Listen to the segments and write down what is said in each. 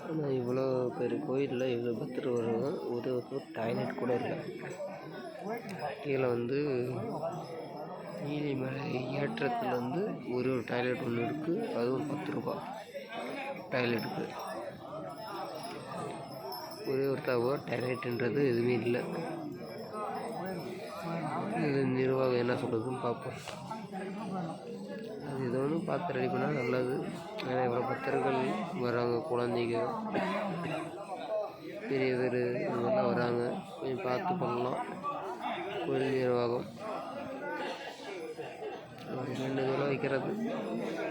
ஆனால் இவ்வளோ பெரிய கோயிலில் இவ்வளோ பக்தர் வருவாங்க, ஒரு டாய்லெட் கூட இல்லை. கீழே நீலிமலை ஏற்றத்தில் ஒரு டாய்லெட் ஒன்று இருக்குது, அதுவும் 10 ரூபா டாய்லெட்டுக்கு. ஒரே ஒரு டாய்லெட்டுன்றது எதுவுமே இல்லை. இது நிர்வாகம் என்ன சொல்கிறதுன்னு பார்ப்போம். அது ஏதோ ஒன்று பார்த்து ரெடி பண்ணால் நல்லது. ஏன்னா இவ்வளோ பக்தர்கள் வராங்க, குழந்தைங்க, பெரிய பேர் இவங்கெல்லாம் வராங்க, கொஞ்சம் பார்த்து பண்ணலாம். கோயில் நிர்வாகம் வேண்டுதலாக வைக்கிறது.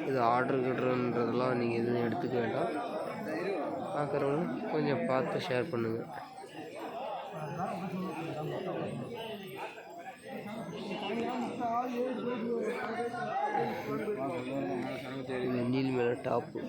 இது ஆர்டர் கிடுறன்றதெல்லாம் நீங்கள் எதுவும் எடுத்துக்க வேண்டாம். பார்க்குறவங்க கொஞ்சம் பார்த்து ஷேர் பண்ணுங்கள். இது நீலிமலை டாப்பு.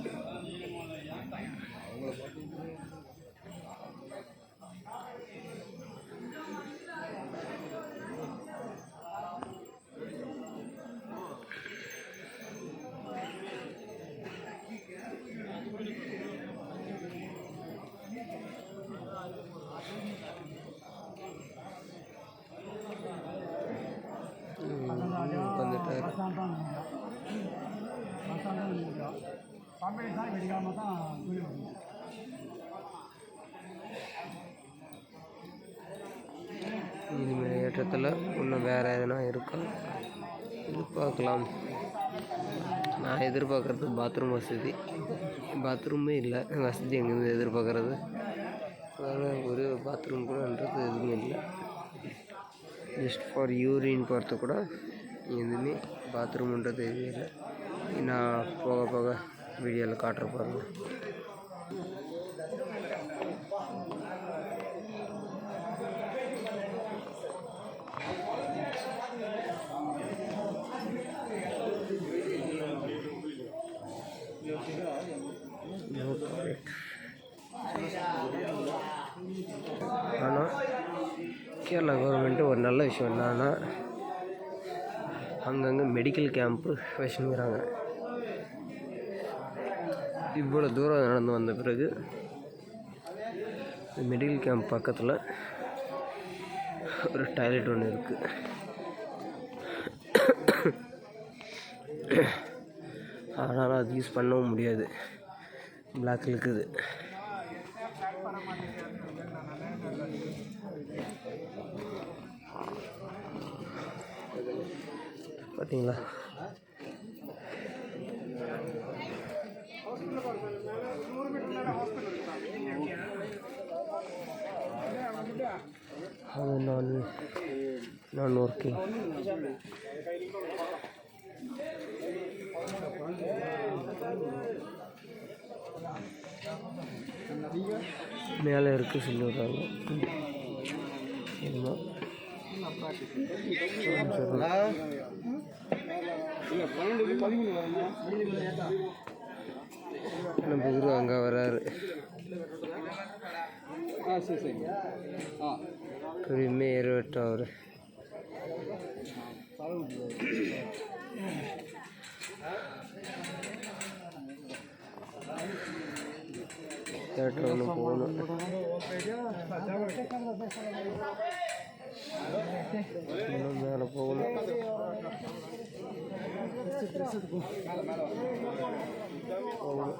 இனிமேல் ஏற்றத்தில் இன்னும் வேறு எதுனா இருக்கா எதிர்பார்க்கலாம். நான் எதிர்பார்க்குறது பாத்ரூம் வசதி. பாத்ரூமே இல்லை, வசதி எங்கேருந்து எதிர்பார்க்குறது? ஒரு பாத்ரூம் கூடன்றது எதுவுமே இல்லை. ஜஸ்ட் ஃபார் யூரின் போகிறது கூட எதுவுமே பாத்ரூம்ன்றது எதுவுமே இல்லை. நான் போக போக வீடியோவில் காட்டுற பாருங்க. ஆனால் கேரளா கவர்மெண்ட்டு ஒரு நல்ல விஷயம் என்னன்னா, அங்கங்கே மெடிக்கல் கேம்ப்பு வச்சுருக்கிறாங்க. இவ்வளோ தூரம் நடந்து வந்த பிறகு மெடிக்கல் கேம்ப் பக்கத்தில் ஒரு டாய்லெட் ஒன்று இருக்குது. ஆனால் அது யூஸ் பண்ணவும் முடியாது, பிளாக் இருக்குது. பார்த்தீங்களா? அது நான் ஒர்க்கிங். மேலே இருக்குது சொல்லிடுறாங்க. நம்ம குரு அங்கே வராரு. பொறுமையாக ஏறட்டும் அவர். தேட்டர் ஒன்று போகணும். இன்னும் மேலே போகணும். போகணும்.